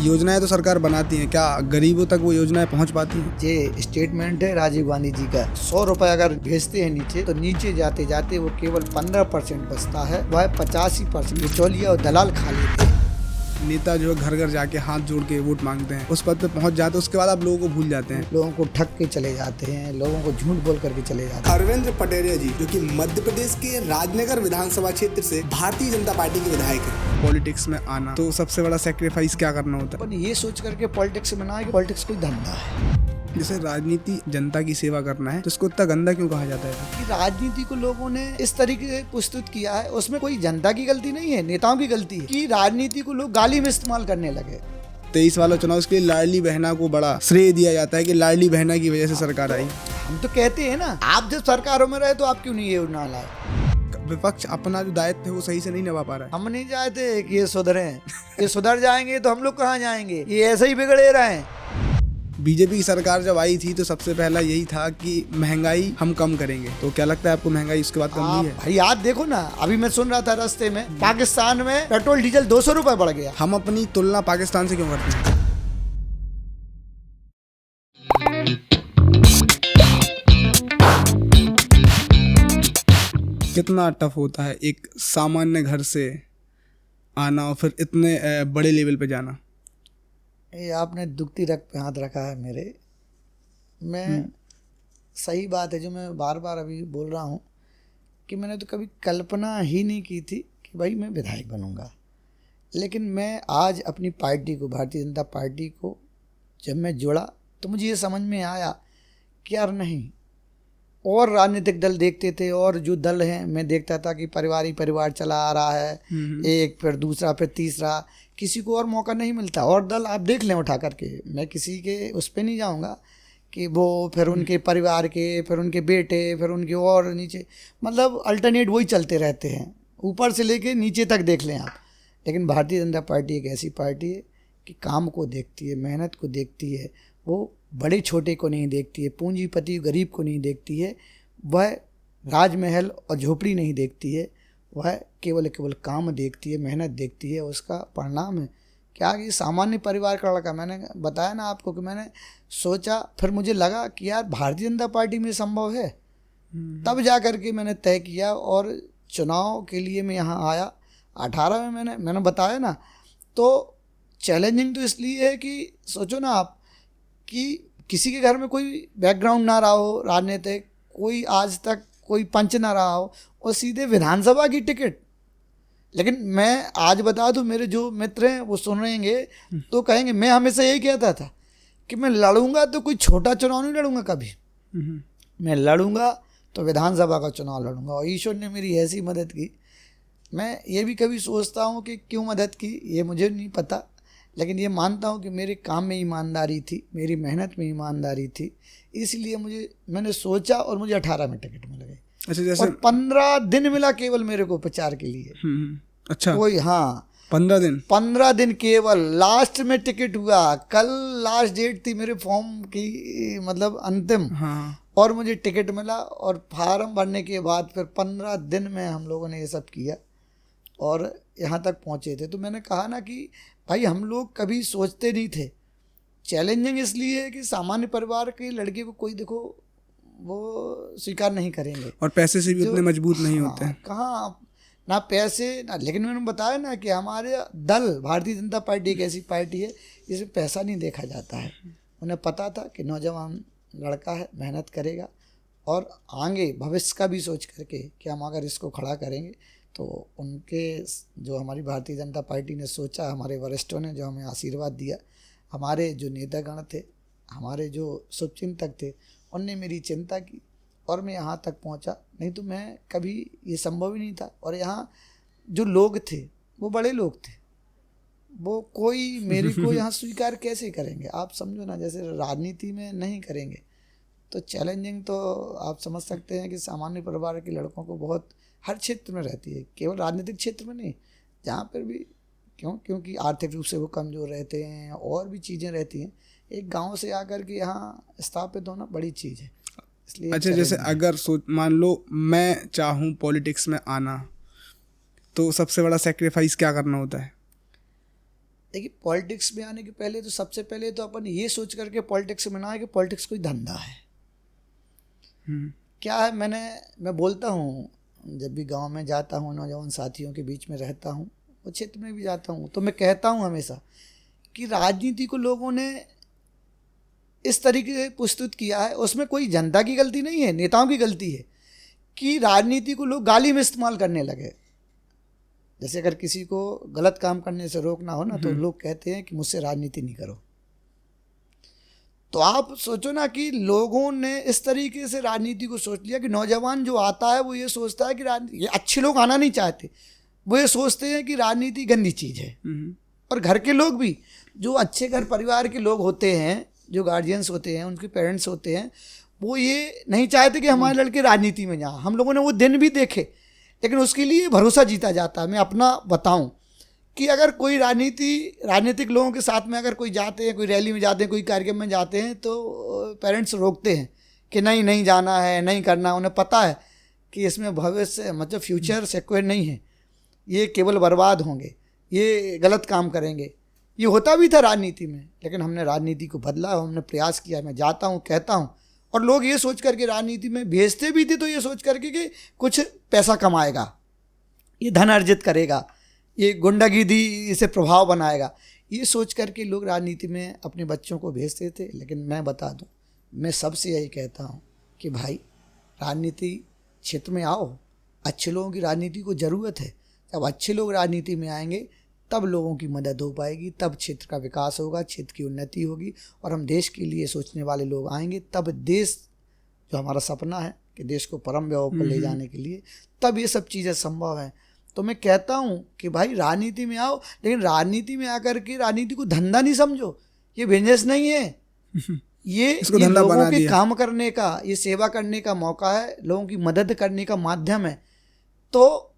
योजनाएं तो सरकार बनाती है, क्या गरीबों तक वो योजनाएं पहुंच पाती हैं? ये स्टेटमेंट है राजीव गांधी जी का। 100 रुपए अगर भेजते हैं नीचे, तो नीचे जाते जाते वो केवल 15% बचता है, वह 85% बिचौलिया और दलाल खा लेते हैं। नेता जो है घर घर जाके हाथ जोड़ के वोट मांगते हैं, उस पद पे पहुंच जाते हैं, उसके बाद आप लोगों को भूल जाते हैं। लोगों को ठग के चले जाते हैं, लोगों को झूठ बोल करके चले जाते हैं। अरविंद पटेरिया जी, जो कि मध्य प्रदेश के राजनगर विधानसभा क्षेत्र से भारतीय जनता पार्टी के विधायक हैं। पॉलिटिक्स में आना तो सबसे बड़ा सैक्रिफाइस क्या करना होता है? अपन ये सोच करके पॉलिटिक्स में ना, कि पॉलिटिक्स कोई धंधा है। जैसे राजनीति जनता की सेवा करना है, तो इसको इतना गंदा क्यों कहा जाता है? कि राजनीति को लोगों ने इस तरीके से प्रस्तुत किया है, उसमें कोई जनता की गलती नहीं है, नेताओं की गलती है कि राजनीति को लोग गाली में इस्तेमाल करने लगे। 23 वाला चुनाव, उसके लिए लाडली बहना को बड़ा श्रेय दिया जाता है कि लाडली बहना की वजह से सरकार आई। हम तो कहते हैं ना, आप जब सरकारों में रहे तो आप क्यों नहीं ये योजना लाए? विपक्ष अपना जो दायित्व है वो सही से नहीं निभा पा रहा है। हम नहीं चाहते कि ये सुधरे, ये सुधर जाएंगे तो हम लोग कहाँ जाएंगे, ये ऐसे ही बिगड़े रहे। बीजेपी की सरकार जब आई थी तो सबसे पहला यही था कि महंगाई हम कम करेंगे, तो क्या लगता है आपको महंगाई उसके बाद कम हुई है? भाई आप देखो ना, अभी मैं सुन रहा था रास्ते में, पाकिस्तान में पेट्रोल डीजल 200 रुपए बढ़ गया। हम अपनी तुलना पाकिस्तान से क्यों करते हैं? कितना टफ होता है एक सामान्य घर से आना और फिर इतने बड़े लेवल पे जाना। ये आपने दुखती रग पे हाथ रखा है मेरे। मैं सही बात है जो मैं बार बार अभी बोल रहा हूँ कि मैंने तो कभी कल्पना ही नहीं की थी कि भाई मैं विधायक बनूंगा। लेकिन मैं आज अपनी पार्टी को, भारतीय जनता पार्टी को जब मैं जुड़ा तो मुझे ये समझ में आया कि यार नहीं, और राजनीतिक दल देखते थे और जो दल हैं मैं देखता था कि परिवार ही परिवार चला आ रहा है, एक फिर दूसरा फिर तीसरा, किसी को और मौका नहीं मिलता। और दल आप देख लें उठा करके, मैं किसी के उस पर नहीं जाऊंगा कि वो फिर उनके परिवार के, फिर उनके बेटे, फिर उनके और नीचे, मतलब अल्टरनेट वही चलते रहते हैं, ऊपर से लेके नीचे तक देख लें आप। लेकिन भारतीय जनता पार्टी एक ऐसी पार्टी है कि काम को देखती है, मेहनत को देखती है, वो बड़े छोटे को नहीं देखती है, पूंजीपति गरीब को नहीं देखती है, वह राजमहल और झोपड़ी नहीं देखती है, वह केवल काम देखती है, मेहनत देखती है। उसका परिणाम है क्या कि सामान्य परिवार का लड़का, मैंने बताया ना आपको कि मैंने सोचा, फिर मुझे लगा कि यार भारतीय जनता पार्टी में संभव है, तब जा कर के मैंने तय किया और चुनाव के लिए मैं यहाँ आया। 18 में मैंने बताया ना, तो चैलेंजिंग तो इसलिए है कि सोचो ना आप कि किसी के घर में कोई बैकग्राउंड ना रहा हो राजनीतिक, कोई आज तक कोई पंच ना रहा हो, और सीधे विधानसभा की टिकट। लेकिन मैं आज बता दूं, मेरे जो मित्र हैं वो सुन रहेंगे तो कहेंगे, मैं हमेशा यही कहता था कि मैं लड़ूंगा तो कोई छोटा चुनाव नहीं लड़ूंगा कभी, मैं लड़ूंगा तो विधानसभा का चुनाव लड़ूंगा। और ईश्वर ने मेरी ऐसी मदद की, मैं ये भी कभी सोचता हूँ कि क्यों मदद की ये मुझे नहीं पता, लेकिन ये मानता हूँ कि मेरे काम में ईमानदारी थी, मेरी मेहनत में ईमानदारी थी, इसलिए मैंने सोचा और मुझे 18 में टिकट मिल गई। अच्छा, जैसे और 15 दिन मिला केवल मेरे को प्रचार के लिए। अच्छा, कोई 15 दिन केवल, लास्ट में टिकट हुआ। कल लास्ट डेट थी मेरे फॉर्म की, मतलब अंतिम। और मुझे टिकट मिला और फार्म भरने के बाद फिर 15 दिन में हम लोगों ने ये सब किया और यहाँ तक पहुँचे थे। तो मैंने कहा ना कि भाई हम लोग कभी सोचते नहीं थे। चैलेंजिंग इसलिए है कि सामान्य परिवार के लड़के को कोई देखो वो स्वीकार नहीं करेंगे, और पैसे से भी उतने मजबूत नहीं होते हैं। कहाँ ना पैसे ना, लेकिन मैंने बताया ना कि हमारे दल भारतीय जनता पार्टी एक ऐसी पार्टी है जिसमें पैसा नहीं देखा जाता है। उन्हें पता था कि नौजवान लड़का है, मेहनत करेगा और आगे भविष्य का भी सोच करके कि हम अगर इसको खड़ा करेंगे तो उनके जो हमारी भारतीय जनता पार्टी ने सोचा, हमारे वरिष्ठों ने जो हमें आशीर्वाद दिया, हमारे जो नेतागण थे, हमारे जो शुभचिंतक थे, उनने मेरी चिंता की और मैं यहाँ तक पहुँचा। नहीं तो मैं कभी, ये संभव ही नहीं था। और यहाँ जो लोग थे वो बड़े लोग थे, वो कोई मेरे को यहाँ स्वीकार कैसे करेंगे? आप समझो ना, जैसे राजनीति में नहीं करेंगे तो चैलेंजिंग तो आप समझ सकते हैं कि सामान्य परिवार के लड़कों को बहुत हर क्षेत्र में रहती है, केवल राजनीतिक क्षेत्र में नहीं, जहाँ पर भी। क्योंकि आर्थिक रूप से वो कमज़ोर रहते हैं और भी चीज़ें रहती हैं। एक गांव से आकर के यहाँ स्थापित होना बड़ी चीज़ है, इसलिए। अच्छा, जैसे अगर मान लो मैं चाहूँ पॉलिटिक्स में आना, तो सबसे बड़ा सैक्रिफाइस क्या करना होता है? देखिए, पॉलिटिक्स में आने के पहले तो सबसे पहले तो अपन ये सोच करके पॉलिटिक्स में ना आए कि पॉलिटिक्स कोई धंधा है। क्या है, मैं बोलता हूँ, जब भी गांव में जाता हूँ, नौजवान साथियों के बीच में रहता हूँ और क्षेत्र में भी जाता हूँ, तो मैं कहता हूँ हमेशा कि राजनीति को लोगों ने इस तरीके से प्रस्तुत किया है, उसमें कोई जनता की गलती नहीं है, नेताओं की गलती है कि राजनीति को लोग गाली में इस्तेमाल करने लगे। जैसे अगर किसी को गलत काम करने से रोकना हो ना, तो लोग कहते हैं कि मुझसे राजनीति नहीं करो। तो आप सोचो ना कि लोगों ने इस तरीके से राजनीति को सोच लिया कि नौजवान जो आता है वो ये सोचता है कि ये अच्छे लोग आना नहीं चाहते, वो ये सोचते हैं कि राजनीति गंदी चीज़ है। और घर के लोग भी, जो अच्छे घर परिवार के लोग होते हैं, जो गार्जियंस होते हैं, उनके पेरेंट्स होते हैं, वो ये नहीं चाहते कि हमारे लड़के राजनीति में जाएं। हम लोगों ने वो दिन भी देखे, लेकिन उसके लिए भरोसा जीता जाता है। मैं अपना बताऊं कि अगर कोई राजनीतिक लोगों के साथ में अगर कोई जाते हैं, कोई रैली में जाते हैं, कोई कार्यक्रम में जाते हैं, तो पेरेंट्स रोकते हैं कि नहीं जाना है, नहीं करना। उन्हें पता है कि इसमें भविष्य मतलब फ्यूचर सिक्योर नहीं है, ये केवल बर्बाद होंगे, ये गलत काम करेंगे। ये होता भी था राजनीति में, लेकिन हमने राजनीति को बदला, हमने प्रयास किया। मैं जाता हूँ, कहता हूँ, और लोग ये सोच करके राजनीति में भेजते भी थे, तो ये सोच करके कि कुछ पैसा कमाएगा, ये धन अर्जित करेगा, ये गुंडागिरी से प्रभाव बनाएगा, ये सोच करके लोग राजनीति में अपने बच्चों को भेजते थे। लेकिन मैं बता दूं, मैं सबसे यही कहता हूं कि भाई राजनीति क्षेत्र में आओ, अच्छे लोगों की राजनीति को ज़रूरत है। जब अच्छे लोग राजनीति में आएंगे तब लोगों की मदद हो पाएगी, तब क्षेत्र का विकास होगा, क्षेत्र की उन्नति होगी, और हम देश के लिए सोचने वाले लोग आएंगे। तब देश, जो हमारा सपना है कि देश को परम वैभव पर ले जाने के लिए, तब ये सब चीज़ें संभव हैं। तो मैं कहता हूँ कि भाई राजनीति में आओ, लेकिन राजनीति में आकर के राजनीति को धंधा नहीं समझो। ये बिजनेस नहीं है, ये लोगों के काम करने का, ये सेवा करने का मौका है, लोगों की मदद करने का माध्यम है। तो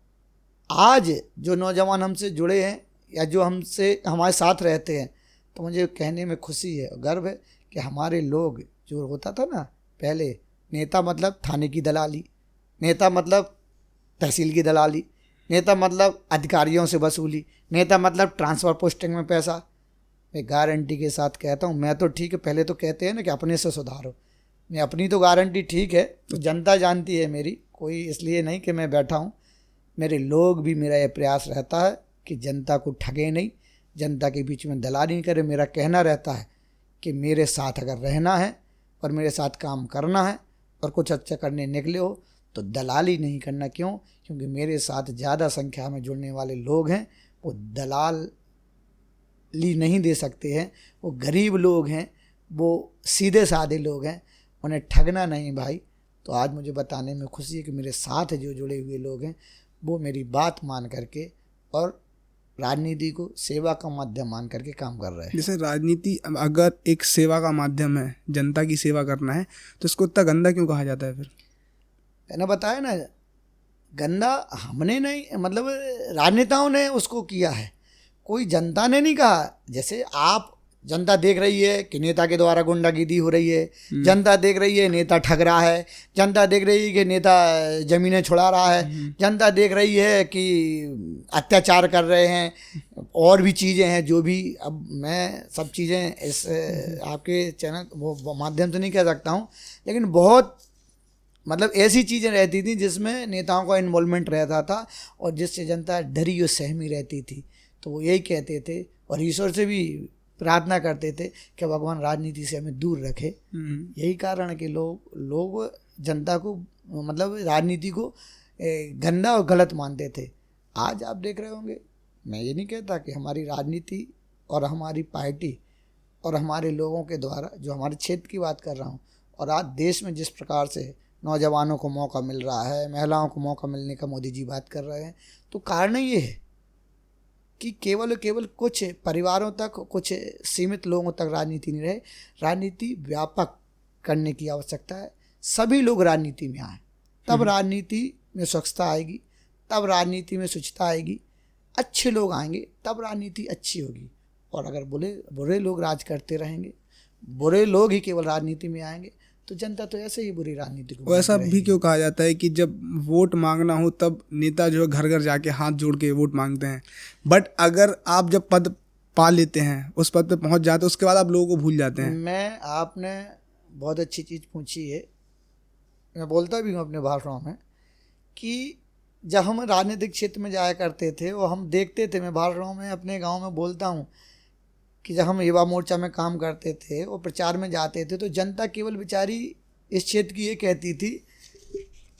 आज जो नौजवान हमसे जुड़े हैं या जो हमारे साथ रहते हैं, तो मुझे कहने में खुशी है और गर्व है कि हमारे लोग, जो होता था ना पहले, नेता मतलब थाने की दलाली, नेता मतलब तहसील की दलाली, नेता मतलब अधिकारियों से वसूली, नेता मतलब ट्रांसफ़र पोस्टिंग में पैसा। मैं गारंटी के साथ कहता हूँ, मैं तो ठीक है, पहले तो कहते हैं ना कि अपने से सुधारो, मैं अपनी तो गारंटी ठीक है, तो जनता जानती है मेरी, कोई इसलिए नहीं कि मैं बैठा हूँ। मेरे लोग भी, मेरा ये प्रयास रहता है कि जनता को ठगे नहीं, जनता के बीच में दलाली नहीं करे। मेरा कहना रहता है कि मेरे साथ अगर रहना है और मेरे साथ काम करना है और कुछ अच्छा करने निकले हो, तो दलाली नहीं करना। क्यों? क्योंकि मेरे साथ ज़्यादा संख्या में जुड़ने वाले लोग हैं, वो दलाली नहीं दे सकते हैं, वो गरीब लोग हैं, वो सीधे साधे लोग हैं, उन्हें ठगना नहीं भाई। तो आज मुझे बताने में खुशी है कि मेरे साथ जो जुड़े हुए लोग हैं, वो मेरी बात मान करके और राजनीति को सेवा का माध्यम मान करके काम कर रहे हैं। जैसे राजनीति अगर एक सेवा का माध्यम है, जनता की सेवा करना है, तो इसको इतना गंदा क्यों कहा जाता है? फिर मैंने बताया ना, गंदा हमने नहीं, मतलब राजनेताओं ने उसको किया है, कोई जनता ने नहीं कहा। जैसे आप, जनता देख रही है कि नेता के द्वारा गुंडागिरी हो रही है, जनता देख रही है नेता ठग रहा है, जनता देख रही है कि नेता ज़मीनें छुड़ा रहा है, जनता देख रही है कि अत्याचार कर रहे हैं, और भी चीज़ें हैं जो भी, अब मैं सब चीज़ें इस आपके चैनल वो माध्यम से नहीं कह सकता हूँ, लेकिन बहुत मतलब ऐसी चीज़ें रहती थी जिसमें नेताओं का इन्वॉल्वमेंट रहता था और जिससे जनता डरी और सहमी रहती थी। तो वो यही कहते थे और ईश्वर से भी प्रार्थना करते थे कि भगवान राजनीति से हमें दूर रखे। यही कारण है कि लोग जनता को, मतलब राजनीति को गंदा और गलत मानते थे। आज आप देख रहे होंगे, मैं ये नहीं कहता कि हमारी राजनीति और हमारी पार्टी और हमारे लोगों के द्वारा, जो हमारे क्षेत्र की बात कर रहा हूँ, और आज देश में जिस प्रकार से नौजवानों को मौका मिल रहा है, महिलाओं को मौका मिलने का मोदी जी बात कर रहे हैं, तो कारण ये है कि केवल कुछ परिवारों तक, कुछ सीमित लोगों तक राजनीति नहीं रहे। राजनीति व्यापक करने की आवश्यकता है, सभी लोग राजनीति में आए, तब राजनीति में स्वच्छता आएगी, तब राजनीति में शुचिता आएगी, अच्छे लोग आएंगे तब राजनीति अच्छी होगी। और अगर बुरे लोग राज करते रहेंगे, बुरे लोग ही केवल राजनीति में आएंगे, तो जनता तो ऐसे ही बुरी राजनीति को। ऐसा भी क्यों कहा जाता है कि जब वोट मांगना हो तब नेता जो है घर घर जाके हाथ जोड़ के वोट मांगते हैं, बट अगर आप जब पद पा लेते हैं, उस पद पे पहुंच जाते हैं, उसके बाद आप लोगों को भूल जाते हैं? आपने बहुत अच्छी चीज़ पूछी है। मैं बोलता भी हूँ अपने भाषणों में कि जब हम राजनीतिक क्षेत्र में जाया करते थे और हम देखते थे, मैं भाषणों में अपने गांव में बोलता हूँ कि जब हम युवा मोर्चा में काम करते थे और प्रचार में जाते थे तो जनता केवल बेचारी इस क्षेत्र की ये कहती थी,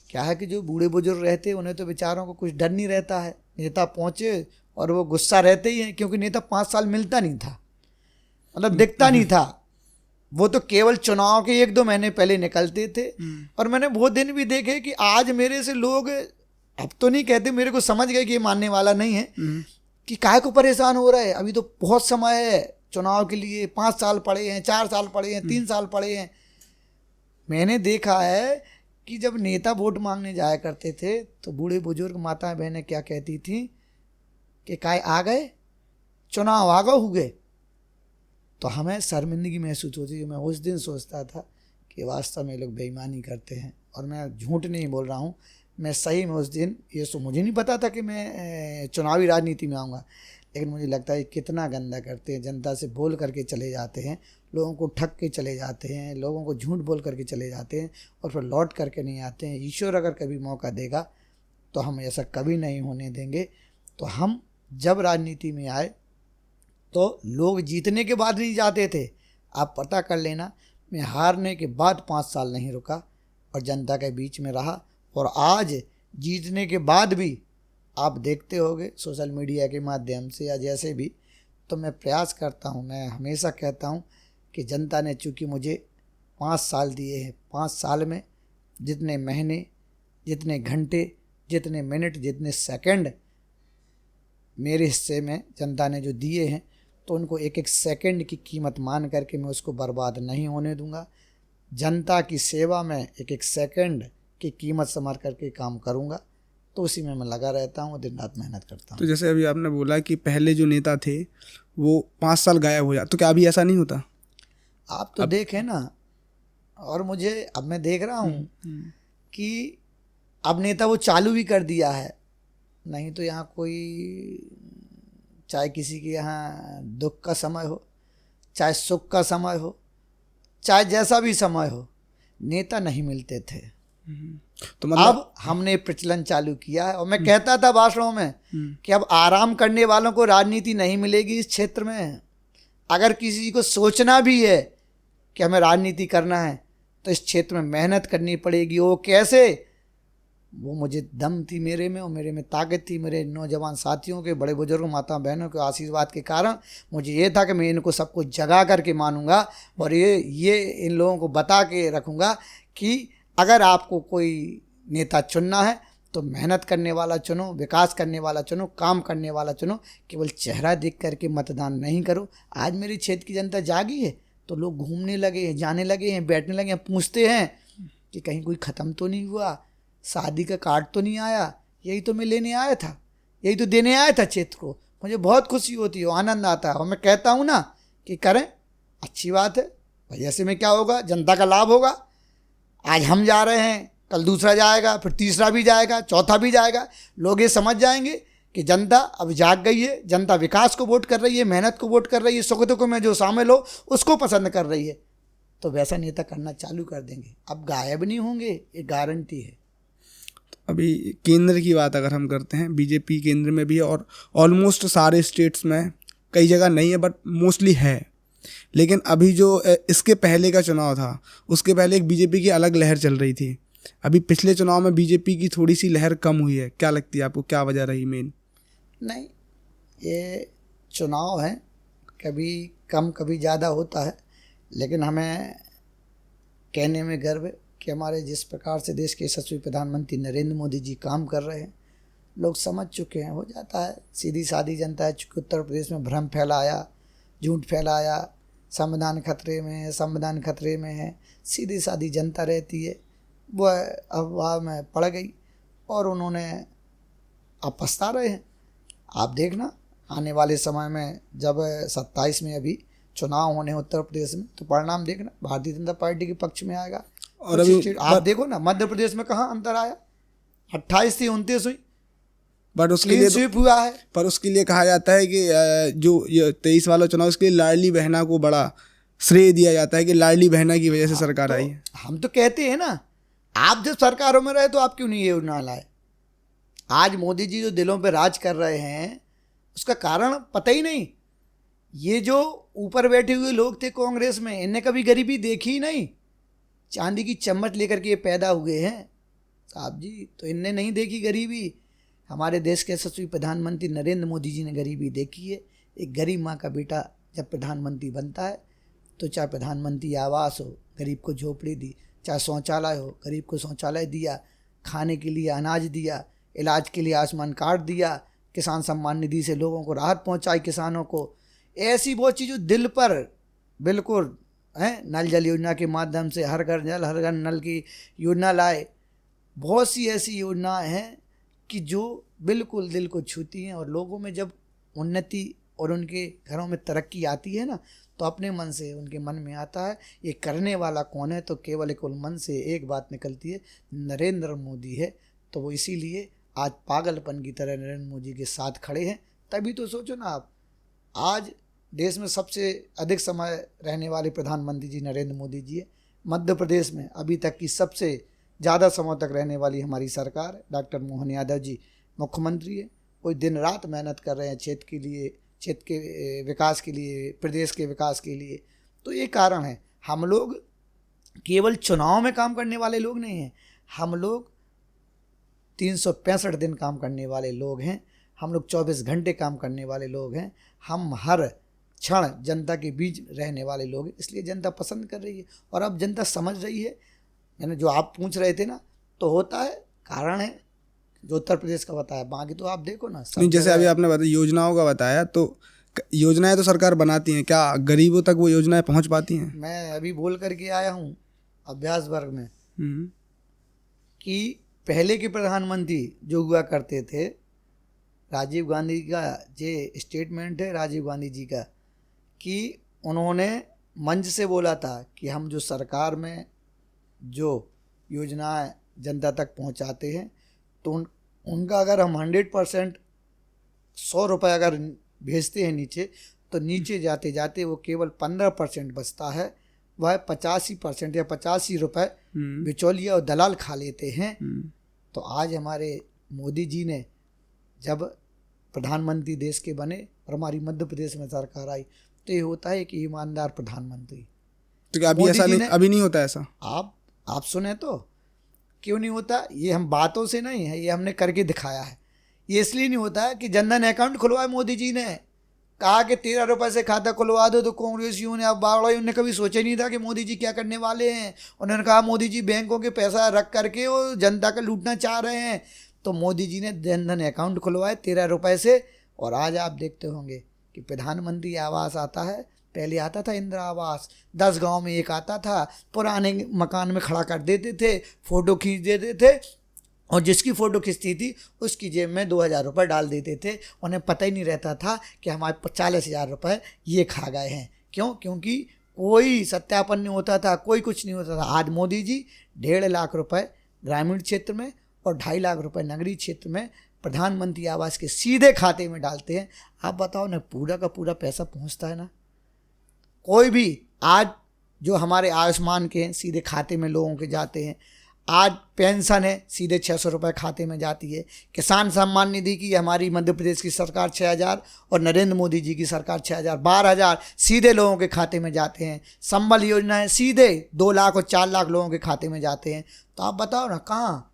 क्या है कि जो बूढ़े बुजुर्ग रहते उन्हें तो बेचारों को कुछ डर नहीं रहता है, नेता पहुँचे और वो गुस्सा रहते ही हैं, क्योंकि नेता 5 साल मिलता नहीं था, मतलब दिखता नहीं था, वो तो केवल चुनाव के 1-2 महीने पहले निकलते थे। और मैंने बहुत दिन भी देखे कि आज मेरे से लोग, अब तो नहीं कहते, मेरे को समझ गए कि ये मानने वाला नहीं है, कि काहे को परेशान हो रहा है, अभी तो बहुत समय है चुनाव के लिए, 5 साल पड़े हैं, 4 साल पड़े हैं, 3 साल पड़े हैं। मैंने देखा है कि जब नेता वोट मांगने जाया करते थे तो बूढ़े बुजुर्ग माताएं बहनें क्या कहती थी कि काय आ गए, चुनाव आ गए हो गए। तो हमें शर्मिंदगी महसूस होती है। मैं उस दिन सोचता था कि वास्तव में लोग बेईमानी करते हैं, और मैं झूठ नहीं बोल रहा हूँ, मैं सही में उस दिन ये मुझे नहीं पता था कि मैं चुनावी राजनीति में आऊँगा, लेकिन मुझे लगता है कितना गंदा करते हैं, जनता से बोल करके चले जाते हैं, लोगों को ठग के चले जाते हैं, लोगों को झूठ बोल करके चले जाते हैं और फिर लौट करके नहीं आते हैं। ईश्वर अगर कभी मौका देगा तो हम ऐसा कभी नहीं होने देंगे। तो हम जब राजनीति में आए तो लोग जीतने के बाद नहीं जाते थे, आप पता कर लेना, मैं हारने के बाद 5 साल नहीं रुका और जनता के बीच में रहा, और आज जीतने के बाद भी आप देखते होंगे सोशल मीडिया के माध्यम से या जैसे भी, तो मैं प्रयास करता हूँ, मैं हमेशा कहता हूँ कि जनता ने चूँकि मुझे 5 साल दिए हैं, 5 साल में जितने महीने, जितने घंटे, जितने मिनट, जितने सेकंड मेरे हिस्से में जनता ने जो दिए हैं, तो उनको एक एक सेकंड की कीमत मान करके मैं उसको बर्बाद नहीं होने दूंगा। जनता की सेवा में एक एक सेकंड की कीमत समझ करके काम करूंगा, तो उसी में मैं लगा रहता हूँ, दिन रात मेहनत करता हूँ। तो जैसे अभी आपने बोला कि पहले जो नेता थे वो 5 साल गायब हो जाते, तो क्या अभी ऐसा नहीं होता? आप तो देखें ना, और मुझे अब मैं देख रहा हूँ कि अब नेता वो चालू भी कर दिया है। नहीं तो यहाँ कोई, चाहे किसी के यहाँ दुख का समय हो, चाहे सुख का समय हो, चाहे जैसा भी समय हो, नेता नहीं मिलते थे। तो मतलब अब हमने प्रचलन चालू किया है, और मैं कहता था भाषणों में कि अब आराम करने वालों को राजनीति नहीं मिलेगी इस क्षेत्र में। अगर किसी को सोचना भी है कि हमें राजनीति करना है तो इस क्षेत्र में मेहनत करनी पड़ेगी। वो कैसे? वो मुझे दम थी मेरे में, और मेरे में ताकत थी, मेरे नौजवान साथियों के, बड़े बुजुर्ग माता बहनों के आशीर्वाद के कारण मुझे ये था कि मैं इनको सबको जगा करके मानूंगा, और ये इन लोगों को बता के रखूंगा कि अगर आपको कोई नेता चुनना है तो मेहनत करने वाला चुनो, विकास करने वाला चुनो, काम करने वाला चुनो, केवल चेहरा देख करके मतदान नहीं करो। आज मेरे क्षेत्र की जनता जागी है, तो लोग घूमने लगे हैं, जाने लगे हैं, बैठने लगे हैं, पूछते हैं कि कहीं कोई ख़त्म तो नहीं हुआ, शादी का कार्ड तो नहीं आया, यही तो मैं लेने आया था, यही तो देने आया था क्षेत्र को। मुझे बहुत खुशी होती है, आनंद आता है, और मैं कहता हूँ ना कि करें, अच्छी बात है भाई, ऐसे में क्या होगा, जनता का लाभ होगा। आज हम जा रहे हैं, कल दूसरा जाएगा, फिर तीसरा भी जाएगा, चौथा भी जाएगा। लोग ये समझ जाएंगे कि जनता अब जाग गई है, जनता विकास को वोट कर रही है, मेहनत को वोट कर रही है, सुख दुख में जो शामिल हो उसको पसंद कर रही है, तो वैसा नेता करना चालू कर देंगे। अब गायब नहीं होंगे, ये गारंटी है। अभी केंद्र की बात अगर हम करते हैं, बीजेपी केंद्र में भी है और ऑलमोस्ट सारे स्टेट्स में, कई जगह नहीं है बट मोस्टली है। लेकिन अभी जो इसके पहले का चुनाव था, उसके पहले एक बीजेपी की अलग लहर चल रही थी। अभी पिछले चुनाव में बीजेपी की थोड़ी सी लहर कम हुई है, क्या लगती है आपको, क्या वजह रही मेन? नहीं, ये चुनाव है, कभी कम कभी ज़्यादा होता है, लेकिन हमें कहने में गर्व है कि हमारे जिस प्रकार से देश के यशस्वी प्रधानमंत्री नरेंद्र मोदी जी काम कर रहे हैं, लोग समझ चुके हैं। हो जाता है, सीधी सादी जनता है, चूँकि उत्तर प्रदेश में भ्रम फैलाया, झूठ फैलाया, संविधान खतरे में है, संविधान खतरे में है, सीधी सादी जनता रहती है, वह अफवाह में पड़ गई और उन्होंने अब पछता रहे हैं। आप देखना आने वाले समय में जब 27 में अभी चुनाव होने उत्तर प्रदेश में, तो परिणाम देखना भारतीय जनता पार्टी के पक्ष में आएगा। और अभी आप देखो ना, मध्य प्रदेश में कहाँ अंतर आया, 28 थी 29 हुई, बट उसके क्लीन लिए स्वीप हुआ है। पर उसके लिए कहा जाता है कि जो ये 23 वाला चुनाव, इसके लिए लाडली बहना को बड़ा श्रेय दिया जाता है कि लाडली बहना की वजह से सरकार आई है। हम तो कहते हैं ना, आप जब सरकारों में रहे तो आप क्यों नहीं ये योजना लाए? आज मोदी जी जो दिलों पे राज कर रहे हैं उसका कारण पता ही नहीं। ये जो ऊपर बैठे हुए लोग थे कांग्रेस में, इन्हें कभी गरीबी देखी ही नहीं। चांदी की चम्मच लेकर के ये पैदा हुए हैं साहब जी, तो इनने नहीं देखी गरीबी। हमारे देश के यशस्वी प्रधानमंत्री नरेंद्र मोदी जी ने गरीबी देखी है। एक गरीब माँ का बेटा जब प्रधानमंत्री बनता है तो चाहे प्रधानमंत्री आवास हो, गरीब को झोपड़ी दी, चाहे शौचालय हो, गरीब को शौचालय दिया, खाने के लिए अनाज दिया, इलाज के लिए आयुष्मान कार्ड दिया, किसान सम्मान निधि से लोगों को राहत पहुंचाई, किसानों को। ऐसी बहुत चीज़ जो दिल पर बिल्कुल हैं, नल जल योजना के माध्यम से हर घर जल हर घर नल की योजना लाए। बहुत सी ऐसी योजनाएं हैं कि जो बिल्कुल दिल को छूती हैं, और लोगों में जब उन्नति और उनके घरों में तरक्की आती है ना, तो अपने मन से उनके मन में आता है ये करने वाला कौन है, तो केवल मन से एक बात निकलती है, नरेंद्र मोदी है। तो वो इसीलिए आज पागलपन की तरह नरेंद्र मोदी के साथ खड़े हैं। तभी तो सोचो ना आप, आज देश में सबसे अधिक समय रहने वाले प्रधानमंत्री जी नरेंद्र मोदी जी है। मध्य प्रदेश में अभी तक की सबसे ज़्यादा समय तक रहने वाली हमारी सरकार है, डॉक्टर मोहन यादव जी मुख्यमंत्री है। कोई दिन रात मेहनत कर रहे हैं क्षेत्र के लिए, क्षेत्र के विकास के लिए, प्रदेश के विकास के लिए। तो ये कारण है। हम लोग केवल चुनाव में काम करने वाले लोग नहीं हैं, हम लोग 365 दिन काम करने वाले लोग हैं। हम लोग 24 घंटे काम करने वाले लोग हैं। हम हर क्षण जनता के बीच रहने वाले लोग हैं। इसलिए जनता पसंद कर रही है, और अब जनता समझ रही है। यानी जो आप पूछ रहे थे ना, तो होता है, कारण है जो उत्तर प्रदेश का बताया, बाकी तो आप देखो ना। नहीं, जैसे अभी आपने बताया योजनाओं का बताया, तो योजनाएं तो सरकार बनाती हैं, क्या गरीबों तक वो योजनाएं पहुंच पाती हैं? मैं अभी बोल करके आया हूँ अभ्यास वर्ग में कि पहले के प्रधानमंत्री जो हुआ करते थे, राजीव गांधी का जो स्टेटमेंट है राजीव गांधी जी का, कि उन्होंने मंच से बोला था कि हम जो सरकार में जो योजनाएं जनता तक पहुंचाते हैं, तो उनका अगर हम 100% 100 रुपये अगर भेजते हैं नीचे, तो नीचे जाते जाते वो केवल 15% बचता है। वह 85% या 85 रुपये बिचौलिया और दलाल खा लेते हैं। तो आज हमारे मोदी जी ने जब प्रधानमंत्री देश के बने और हमारी मध्य प्रदेश में सरकार आई, तो ये होता है कि ईमानदार प्रधानमंत्री। तो क्या अभी ऐसा नहीं, अभी नहीं होता ऐसा? आप सुने तो क्यों नहीं होता? ये हम बातों से नहीं है, ये हमने करके दिखाया है। ये इसलिए नहीं होता है कि जनधन अकाउंट खुलवाया मोदी जी ने, कहा कि 13 रुपये से खाता खुलवा दो, तो कांग्रेसियों ने, अब बावड़ा, उन्होंने कभी सोचा नहीं था कि मोदी जी क्या करने वाले हैं। उन्होंने कहा मोदी जी बैंकों के पैसा रख करके वो जनता का लूटना चाह रहे हैं। तो मोदी जी ने जनधन अकाउंट खुलवाए 13 रुपये से। और आज आप देखते होंगे कि प्रधानमंत्री आवास आता है, पहले आता था इंदिरा आवास, 10 गांव में एक आता था, पुराने मकान में खड़ा कर देते थे, फ़ोटो खींच देते थे, और जिसकी फ़ोटो खिंचती थी उसकी जेब में 2000 रुपये डाल देते थे। उन्हें पता ही नहीं रहता था कि हमारे 40,000 रुपये ये खा गए हैं। क्यों? क्योंकि कोई सत्यापन नहीं होता था, कोई कुछ नहीं होता था। आज मोदी जी 1.5 लाख रुपये ग्रामीण क्षेत्र में और 2.5 लाख रुपये नगरीय क्षेत्र में प्रधानमंत्री आवास के सीधे खाते में डालते हैं। आप बताओ ना, पूरा का पूरा पैसा पहुंचता है ना? कोई भी आज जो हमारे आयुष्मान के हैं सीधे खाते में लोगों के जाते हैं। आज पेंशन है सीधे 600 रुपये खाते में जाती है। किसान सम्मान निधि की हमारी मध्य प्रदेश की सरकार 6,000 और नरेंद्र मोदी जी की सरकार 6,000, 12,000 सीधे लोगों के खाते में जाते हैं। संबल योजना है, सीधे 2 लाख और 4 लाख लोगों के खाते में जाते हैं। तो आप बताओ ना, कहाँ?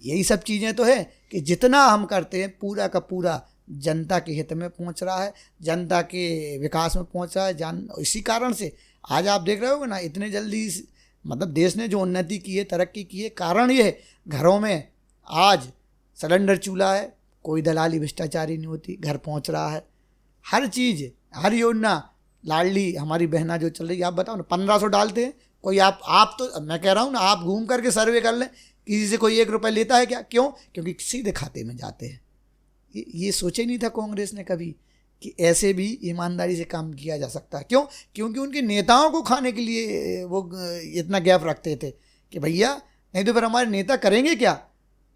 यही सब चीज़ें तो है कि जितना हम करते हैं पूरा का पूरा जनता के हित में पहुंच रहा है, जनता के विकास में पहुंच रहा है। इसी कारण से आज आप देख रहे हो ना, इतने जल्दी मतलब देश ने जो उन्नति की है, तरक्की की है, कारण ये है घरों में आज सिलेंडर चूल्हा है, कोई दलाली भ्रष्टाचारी नहीं होती, घर पहुंच रहा है। हर चीज़, हर योजना, लाडली हमारी बहना जो चल रही है, आप बताओ ना, 1500 डालते हैं कोई। आप तो मैं कह रहा हूँ ना, आप घूम करके सर्वे कर लें, किसी से कोई 1 रुपये लेता है क्या? क्यों? क्योंकि सीधे खाते में जाते हैं। ये सोचे नहीं था कांग्रेस ने कभी कि ऐसे भी ईमानदारी से काम किया जा सकता है। क्यों? क्योंकि उनके नेताओं को खाने के लिए वो इतना गैप रखते थे कि भैया नहीं तो फिर हमारे नेता करेंगे क्या।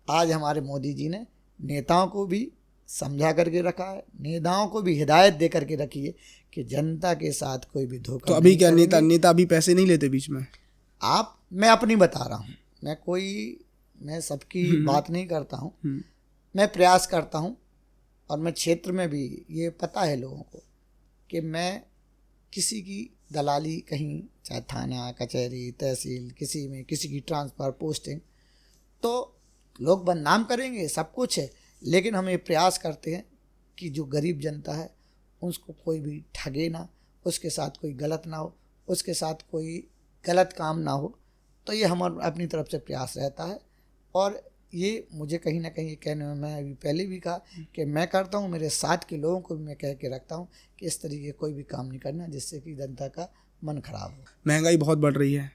आज हमारे मोदी जी ने नेताओं को भी समझा करके रखा है, नेताओं को भी हिदायत दे करके रखी है कि जनता के साथ कोई भी धोखा तो अभी नहीं क्या करेंगे। नेता अभी पैसे नहीं लेते बीच में? मैं अपनी बता रहा हूँ, मैं सबकी बात नहीं करता हूँ। मैं प्रयास करता हूँ और मैं क्षेत्र में भी ये पता है लोगों को कि मैं किसी की दलाली कहीं, चाहे थाना कचहरी तहसील, किसी में किसी की ट्रांसफ़र पोस्टिंग, तो लोग बदनाम करेंगे, सब कुछ है, लेकिन हम ये प्रयास करते हैं कि जो गरीब जनता है उसको कोई भी ठगे ना, उसके साथ कोई गलत ना हो, उसके साथ कोई गलत काम ना हो। तो ये हमारा अपनी तरफ से प्रयास रहता है। और ये मुझे कहीं ना कहीं कहने में, मैं अभी पहले भी कहा कि मैं करता हूँ, मेरे साथ के लोगों को भी मैं कह के रखता हूँ कि इस तरीके कोई भी काम नहीं करना जिससे कि जनता का मन खराब हो। महंगाई बहुत बढ़ रही है,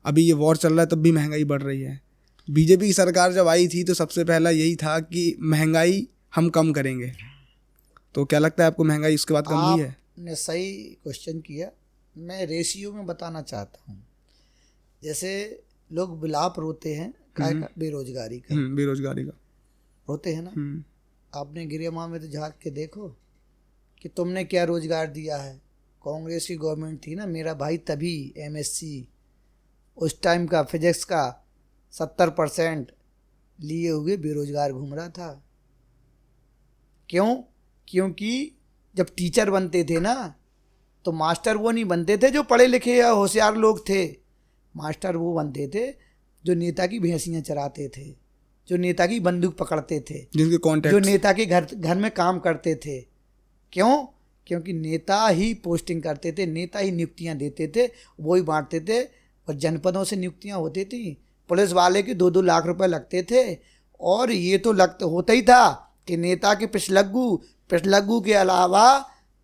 अभी ये वॉर चल रहा है तब भी महंगाई बढ़ रही है। बीजेपी की सरकार जब आई थी तो सबसे पहला यही था कि महंगाई हम कम करेंगे, तो क्या लगता है आपको महंगाई उसके बाद कम हुई है? आपने सही क्वेश्चन किया। मैं रेशियो में बताना चाहता हूँ। जैसे लोग बिलाप रोते हैं का बेरोजगारी का, बेरोजगारी का रोते हैं ना। आपने गिरियामा में तो झाँक के देखो कि तुमने क्या रोजगार दिया है। कांग्रेस की गवर्नमेंट थी ना, मेरा भाई तभी एमएससी उस टाइम का फिजिक्स का 70% लिए हुए बेरोजगार घूम रहा था। क्यों? क्योंकि जब टीचर बनते थे ना तो मास्टर वो नहीं बनते थे जो पढ़े लिखे या होशियार लोग थे। मास्टर वो बनते थे जो नेता की भैंसियाँ चराते थे, जो नेता की बंदूक पकड़ते थे, जिनके कॉन्टैक्ट, जो नेता के घर में काम करते थे। क्यों? क्योंकि नेता ही पोस्टिंग करते थे, नेता ही नियुक्तियां देते थे, वो ही बांटते थे। और जनपदों से नियुक्तियां होती थी, पुलिस वाले के 2-2 लाख रुपए लगते थे। और ये तो होता ही था कि नेता के पिछलग्गू के अलावा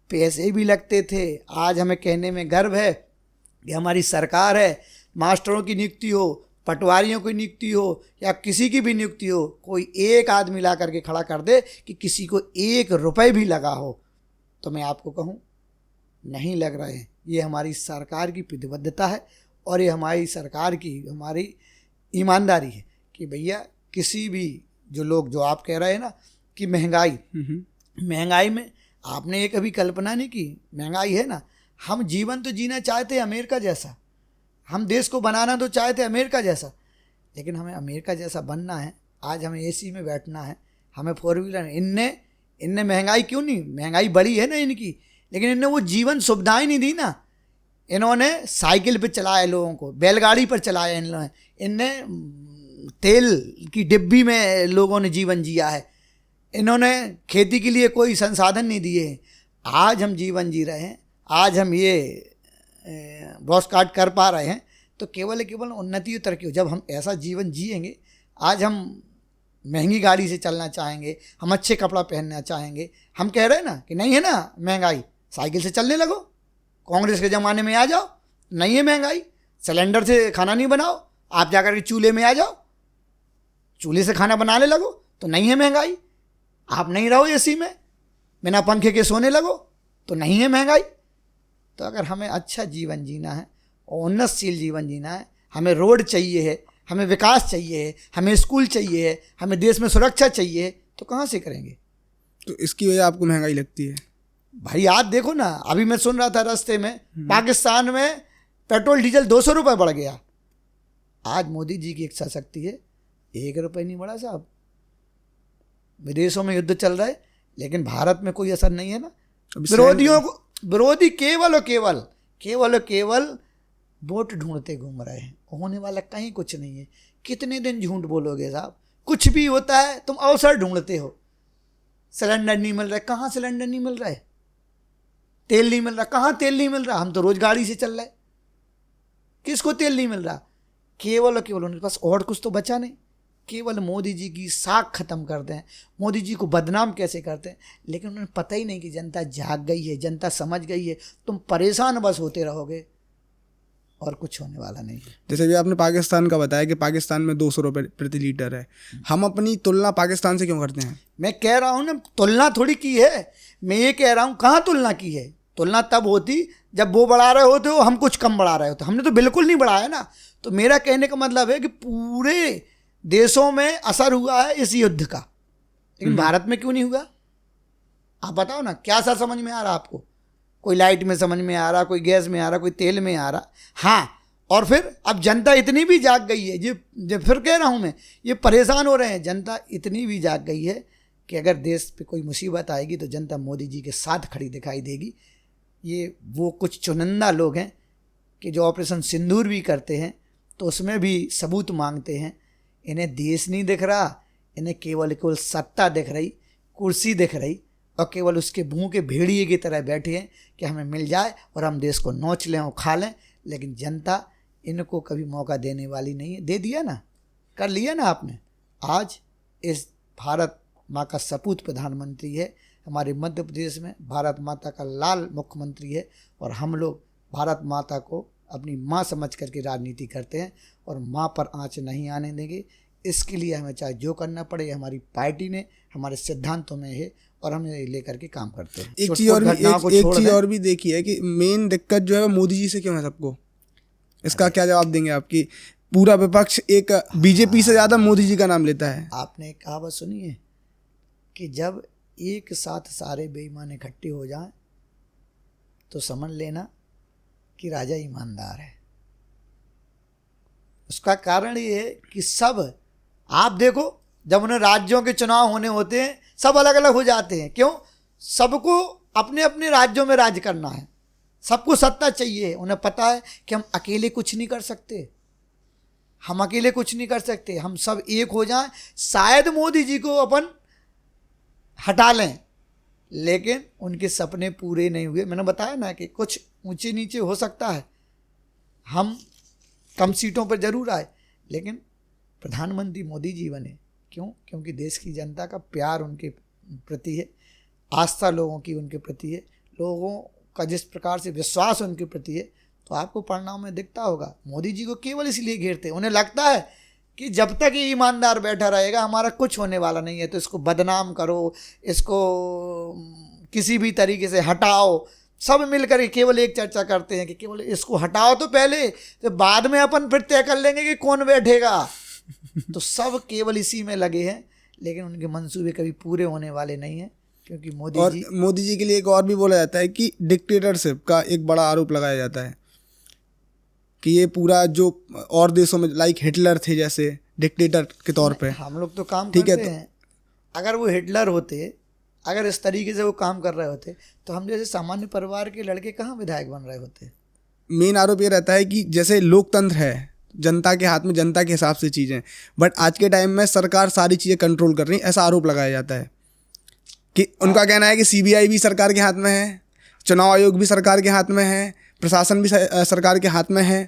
पैसे भी लगते थे। आज हमें कहने में गर्व है कि हमारी सरकार है, मास्टरों की नियुक्ति हो, पटवारियों की नियुक्ति हो या किसी की भी नियुक्ति हो, कोई एक आदमी ला करके खड़ा कर दे कि किसी को 1 रुपए भी लगा हो, तो मैं आपको कहूँ नहीं लग रहे हैं। ये हमारी सरकार की प्रतिबद्धता है और ये हमारी सरकार की, हमारी ईमानदारी है कि भैया किसी भी जो आप कह रहे हैं ना कि महंगाई में आपने ये कभी कल्पना नहीं की। महंगाई है ना, हम जीवन तो जीना चाहते हैं अमेरिका जैसा, हम देश को बनाना तो चाहते हैं अमेरिका जैसा, लेकिन हमें अमेरिका जैसा बनना है। आज हमें एसी में बैठना है, हमें 4 व्हीलर। इनने महंगाई क्यों नहीं, महंगाई बढ़ी है ना इनकी, लेकिन इनने वो जीवन सुविधाएं नहीं दी ना। इन्होंने साइकिल पे चलाया लोगों को, बैलगाड़ी पर चलाया इनने तेल की डिब्बी में लोगों ने जीवन जिया है। इन्होंने खेती के लिए कोई संसाधन नहीं दिए। आज हम जीवन जी रहे हैं, आज हम ये ब्रॉडकास्ट कर पा रहे हैं तो केवल उन्नति और तरक्की हो। जब हम ऐसा जीवन जिएंगे, आज हम महंगी गाड़ी से चलना चाहेंगे, हम अच्छे कपड़ा पहनना चाहेंगे। हम कह रहे हैं ना कि नहीं है ना महंगाई, साइकिल से चलने लगो, कांग्रेस के ज़माने में आ जाओ, नहीं है महंगाई, सिलेंडर से खाना नहीं बनाओ, आप जाकर के चूल्हे में आ जाओ, चूल्हे से खाना बनाने लगो, तो नहीं है महंगाई। आप नहीं रहो एसी में, बिना पंखे के सोने लगो, तो नहीं है महंगाई। तो अगर हमें अच्छा जीवन जीना है और उन्नतशील जीवन जीना है, हमें रोड चाहिए है, हमें विकास चाहिए है, हमें स्कूल चाहिए है, हमें देश में सुरक्षा चाहिए, तो कहाँ से करेंगे? तो इसकी वजह आपको महंगाई लगती है? भाई आप देखो ना, अभी मैं सुन रहा था रास्ते में, पाकिस्तान में पेट्रोल डीजल 200 रुपये बढ़ गया। आज मोदी जी की इच्छा शक्ति है, 1 रुपये नहीं बढ़ा साहब। विदेशों में युद्ध चल रहा है लेकिन भारत में कोई असर नहीं है ना। विरोधी केवल और केवल वोट ढूंढते घूम रहे हैं, होने वाला कहीं कुछ नहीं है। कितने दिन झूठ बोलोगे साहब? कुछ भी होता है तुम अवसर ढूंढते हो। सिलेंडर नहीं मिल रहा है, कहाँ सिलेंडर नहीं मिल रहा है? तेल नहीं मिल रहा, कहाँ तेल नहीं मिल रहा? हम तो रोज गाड़ी से चल रहे, किसको तेल नहीं मिल रहा? केवल और केवल उनके पास और कुछ तो बचा नहीं। केवल मोदी जी की साख खत्म करते हैं, मोदी जी को बदनाम कैसे करते हैं, लेकिन उन्हें पता ही नहीं कि जनता जाग गई है, जनता समझ गई है। तुम परेशान बस होते रहोगे और कुछ होने वाला नहीं है। जैसे भी आपने पाकिस्तान का बताया कि पाकिस्तान में 200 रुपये प्रति लीटर है, हम अपनी तुलना पाकिस्तान से क्यों करते हैं? मैं कह रहा हूँ ना, तुलना थोड़ी की है, मैं ये कह रहा हूँ कहाँ तुलना की है। तुलना तब होती जब वो बढ़ा रहे होते हो, हम कुछ कम बढ़ा रहे होते। हमने तो बिल्कुल नहीं बढ़ाया ना। तो मेरा कहने का मतलब है कि पूरे देशों में असर हुआ है इस युद्ध का। लेकिन भारत में क्यों नहीं हुआ? आप बताओ ना, क्या सा समझ में आ रहा आपको? कोई लाइट में समझ में आ रहा, कोई गैस में आ रहा, कोई तेल में आ रहा। हाँ, और फिर अब जनता इतनी भी जाग गई है, ये फिर कह रहा हूँ मैं, ये परेशान हो रहे हैं। जनता इतनी भी जाग गई है कि अगर देश पे कोई मुसीबत आएगी तो जनता मोदी जी के साथ खड़ी दिखाई देगी। ये वो कुछ चुनिंदा लोग हैं कि जो ऑपरेशन सिंदूर भी करते हैं तो उसमें भी सबूत मांगते हैं। इन्हें देश नहीं दिख रहा, इन्हें केवल सत्ता दिख रही, कुर्सी दिख रही, और केवल उसके मुंह के भेड़िए की तरह बैठे हैं कि हमें मिल जाए और हम देश को नोच लें और खा लें। लेकिन जनता इनको कभी मौका देने वाली नहीं है। दे दिया ना, कर लिया ना आपने। आज इस भारत माँ का सपूत प्रधानमंत्री है, हमारे मध्य प्रदेश में भारत माता का लाल मुख्यमंत्री है, और हम लोग भारत माता को अपनी माँ समझ करके राजनीति करते हैं और माँ पर आँच नहीं आने देंगे। इसके लिए हमें चाहे जो करना पड़े, हमारी पार्टी ने हमारे सिद्धांतों में है और हम ये लेकर के काम करते हैं। एक चीज़ और भी देखी है कि मेन दिक्कत जो है वो मोदी जी से क्यों है सबको। इसका क्या जवाब देंगे आपकी? पूरा विपक्ष एक बीजेपी से ज़्यादा मोदी जी का नाम लेता है। आपने एक कहावत सुनी है कि जब एक साथ सारे बेईमान इकट्ठे हो जाएं तो समझ लेना कि राजा ईमानदार है। उसका कारण ये है कि सब, आप देखो, जब उन्हें राज्यों के चुनाव होने होते हैं सब अलग अलग हो जाते हैं। क्यों? सबको अपने अपने राज्यों में राज करना है, सबको सत्ता चाहिए। उन्हें पता है कि हम अकेले कुछ नहीं कर सकते, हम अकेले कुछ नहीं कर सकते, हम सब एक हो जाएं, शायद मोदी जी को अपन हटा लें। लेकिन उनके सपने पूरे नहीं हुए। मैंने बताया ना कि कुछ ऊंचे नीचे हो सकता है, हम कम सीटों पर जरूर आए, लेकिन प्रधानमंत्री मोदी जी बने। क्यों? क्योंकि देश की जनता का प्यार उनके प्रति है, आस्था लोगों की उनके प्रति है, लोगों का जिस प्रकार से विश्वास उनके प्रति है, तो आपको परिणाम में दिखता होगा। मोदी जी को केवल इसलिए घेरते, उन्हें लगता है कि जब तक ये ईमानदार बैठा रहेगा हमारा कुछ होने वाला नहीं है, तो इसको बदनाम करो, इसको किसी भी तरीके से हटाओ। सब मिलकर केवल एक चर्चा करते हैं कि केवल इसको हटाओ तो पहले, तो बाद में अपन फिर तय कर लेंगे कि कौन बैठेगा। तो सब केवल इसी में लगे हैं, लेकिन उनके मंसूबे कभी पूरे होने वाले नहीं हैं, क्योंकि मोदी जी के लिए एक और भी बोला जाता है कि डिक्टेटरशिप का एक बड़ा आरोप लगाया जाता है कि ये पूरा जो और देशों में लाइक हिटलर थे जैसे डिक्टेटर के तौर पे, हम लोग तो काम करते हैं। अगर वो हिटलर होते, अगर इस तरीके से वो काम कर रहे होते, तो हम जैसे सामान्य परिवार के लड़के कहाँ विधायक बन रहे होते। मेन आरोप ये रहता है कि जैसे लोकतंत्र है, जनता के हाथ में, जनता के हिसाब से चीज़ें, बट आज के टाइम में सरकार सारी चीज़ें कंट्रोल कर रही है, ऐसा आरोप लगाया जाता है। कि उनका कहना है कि सीबीआई भी सरकार के हाथ में है, चुनाव आयोग भी सरकार के हाथ में है, प्रशासन भी सरकार के हाथ में है।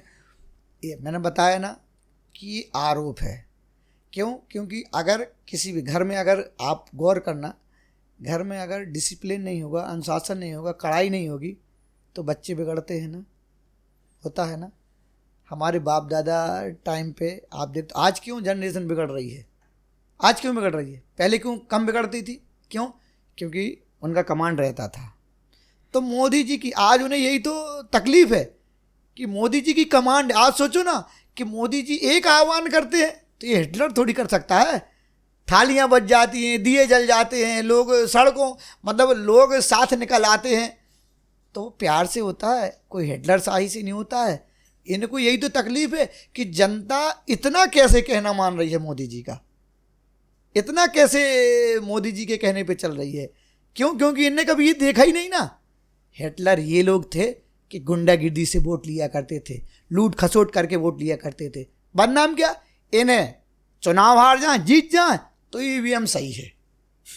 ये मैंने बताया ना कि आरोप है। क्यों? क्योंकि अगर किसी भी घर में, अगर आप गौर करना, घर में अगर डिसिप्लिन नहीं होगा, अनुशासन नहीं होगा, कड़ाई नहीं होगी, तो बच्चे बिगड़ते हैं ना, होता है ना। हमारे बाप दादा टाइम पे आप देखते, आज क्यों जनरेशन बिगड़ रही है, आज क्यों बिगड़ रही है, पहले क्यों कम बिगड़ती थी? क्यों? क्योंकि उनका कमांड रहता था। तो मोदी जी की आज उन्हें यही तो तकलीफ है कि मोदी जी की कमांड। आज सोचो ना कि मोदी जी एक आह्वान करते हैं तो ये हिटलर थोड़ी कर सकता है। थालियां बज जाती हैं, दिए जल जाते हैं, लोग सड़कों, मतलब लोग साथ निकल आते हैं, तो प्यार से होता है, कोई हिटलर शाही से नहीं होता है। इनको यही तो तकलीफ है कि जनता इतना कैसे कहना मान रही है मोदी जी का, इतना कैसे मोदी जी के कहने पे चल रही है। क्यों? क्योंकि इनने कभी ये देखा ही नहीं ना। हिटलर ये लोग थे कि गुंडागिर्दी से वोट लिया करते थे, लूट खसोट करके वोट लिया करते थे। बदनाम क्या? इन्हें चुनाव हार जाए, जीत जाए तो ईवीएम सही है,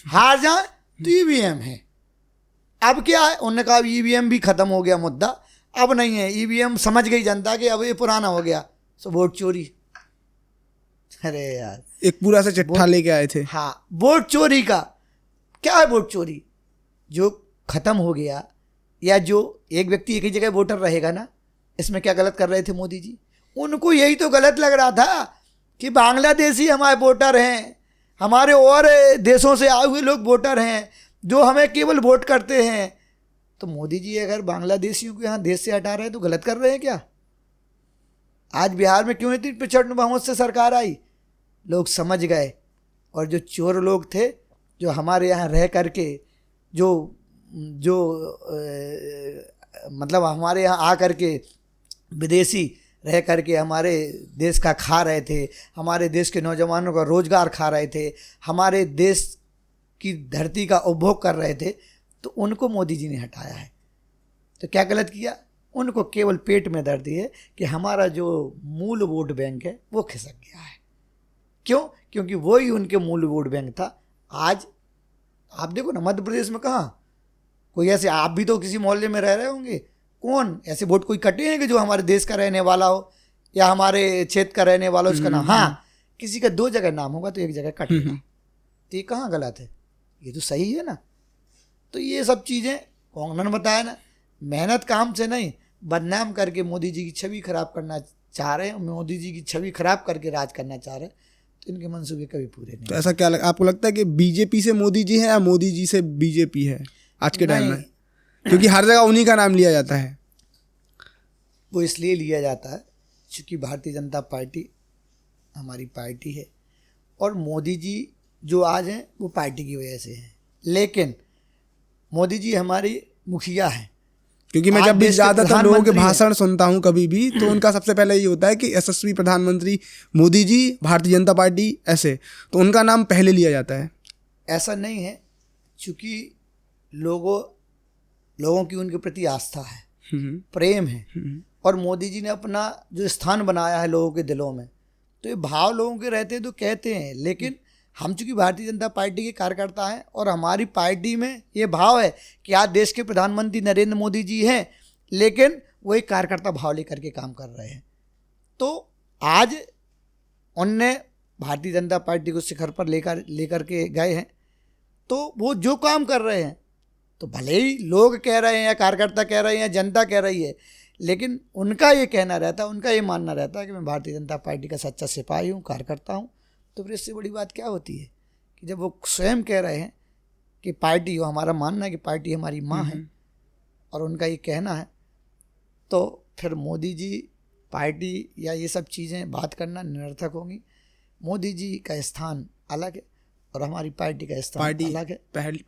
हार जाए तो ईवीएम है। अब क्या है, उन्होंने कहा ईवीएम भी खत्म हो गया मुद्दा, अब नहीं है ईवीएम। समझ गई जनता कि अब ये पुराना हो गया, सो वोट चोरी। अरे यार, एक पूरा सा चिट्ठा लेके आए थे। हाँ, वोट चोरी का क्या है? वोट चोरी जो खत्म हो गया, या जो एक व्यक्ति एक ही जगह वोटर रहेगा ना, इसमें क्या गलत कर रहे थे मोदी जी? उनको यही तो गलत लग रहा था कि बांग्लादेशी हमारे वोटर हैं, हमारे और देशों से आए हुए लोग वोटर हैं जो हमें केवल वोट करते हैं। तो मोदी जी अगर बांग्लादेशियों को यहाँ देश से हटा रहे हैं तो गलत कर रहे हैं क्या? आज बिहार में क्यों इतनी प्रचंड बहुमत से सरकार आई? लोग समझ गए, और जो चोर लोग थे जो हमारे यहाँ रह करके जो जो मतलब हमारे यहाँ आ करके विदेशी रह करके हमारे देश का खा रहे थे, हमारे देश के नौजवानों का रोजगार खा रहे थे, हमारे देश की धरती का उपभोग कर रहे थे, तो उनको मोदी जी ने हटाया है। तो क्या गलत किया? उनको केवल पेट में दर्द है कि हमारा जो मूल वोट बैंक है वो खिसक गया है। क्यों? क्योंकि वही उनके मूल वोट बैंक था। आज आप देखो ना, मध्य प्रदेश में कहाँ कोई ऐसे, आप भी तो किसी मोहल्ले में रह रहे होंगे, कौन ऐसे वोट कोई कटे हैं कि जो हमारे देश का रहने वाला हो या हमारे क्षेत्र का रहने वाला हो उसका नाम, हाँ किसी का 2 जगह नाम होगा तो एक जगह कटेगा। तो ये कहाँ गलत है? ये तो सही है ना। तो ये सब चीज़ें कांग्रेस ने बताया ना, मेहनत काम से नहीं, बदनाम करके मोदी जी की छवि खराब करना चाह रहे हैं, मोदी जी की छवि खराब करके राज करना चाह रहे हैं। तो इनके मंसूबे कभी पूरे नहीं। तो ऐसा क्या आपको लगता है कि बीजेपी से मोदी जी है या मोदी जी से बीजेपी है आज के टाइम में? क्योंकि हर जगह उन्हीं का नाम लिया जाता है। वो इसलिए लिया जाता है क्योंकि भारतीय जनता पार्टी हमारी पार्टी है और मोदी जी जो आज हैं वो पार्टी की वजह से हैं, लेकिन मोदी जी हमारी मुखिया हैं। क्योंकि मैं जब भी ज़्यादातर लोगों के भाषण सुनता हूँ कभी भी, तो उनका सबसे पहले ये होता है कि यशस्वी प्रधानमंत्री मोदी जी, भारतीय जनता पार्टी, ऐसे, तो उनका नाम पहले लिया जाता है। ऐसा नहीं है, क्योंकि लोगों की उनके प्रति आस्था है, प्रेम है, और मोदी जी ने अपना जो स्थान बनाया है लोगों के दिलों में, तो ये भाव लोगों के रहते हैं तो कहते हैं। लेकिन हम चूंकि भारतीय जनता पार्टी के कार्यकर्ता हैं और हमारी पार्टी में ये भाव है कि आज देश के प्रधानमंत्री नरेंद्र मोदी जी हैं, लेकिन वो एक कार्यकर्ता भाव लेकर के काम कर रहे हैं। तो आज उनने भारतीय जनता पार्टी को शिखर पर लेकर के गए हैं, तो वो जो काम कर रहे हैं, तो भले ही लोग कह रहे हैं या कार्यकर्ता कह रहे हैं या जनता कह रही है, लेकिन उनका ये कहना रहता है, उनका ये मानना रहता है कि मैं भारतीय जनता पार्टी का सच्चा सिपाही हूँ, कार्यकर्ता हूँ। तो फिर इससे बड़ी बात क्या होती है कि जब वो स्वयं कह रहे हैं कि पार्टी, वो हमारा मानना है कि पार्टी हमारी माँ है और उनका ये कहना है, तो फिर मोदी जी पार्टी या ये सब चीज़ें बात करना निरर्थक होंगी। मोदी जी का स्थान अलग है और हमारी पार्टी का स्थान अलग है।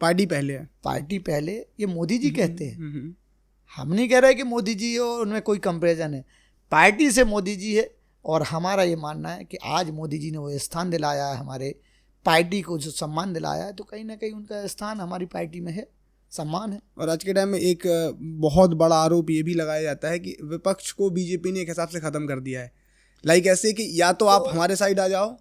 पार्टी पहले है, पार्टी पहले, ये मोदी जी कहते हैं। हम नहीं कह रहे कि मोदी जी और उनमें कोई कंपैरिजन है, पार्टी से मोदी जी है। और हमारा ये मानना है कि आज मोदी जी ने वो स्थान दिलाया है, हमारे पार्टी को जो सम्मान दिलाया है, तो कहीं ना कहीं उनका स्थान हमारी पार्टी में है, सम्मान है। और आज के टाइम में एक बहुत बड़ा आरोप ये भी लगाया जाता है कि विपक्ष को बीजेपी ने एक हिसाब से ख़त्म कर दिया है। लाइक ऐसे कि या तो आप हमारे साइड आ जाओ,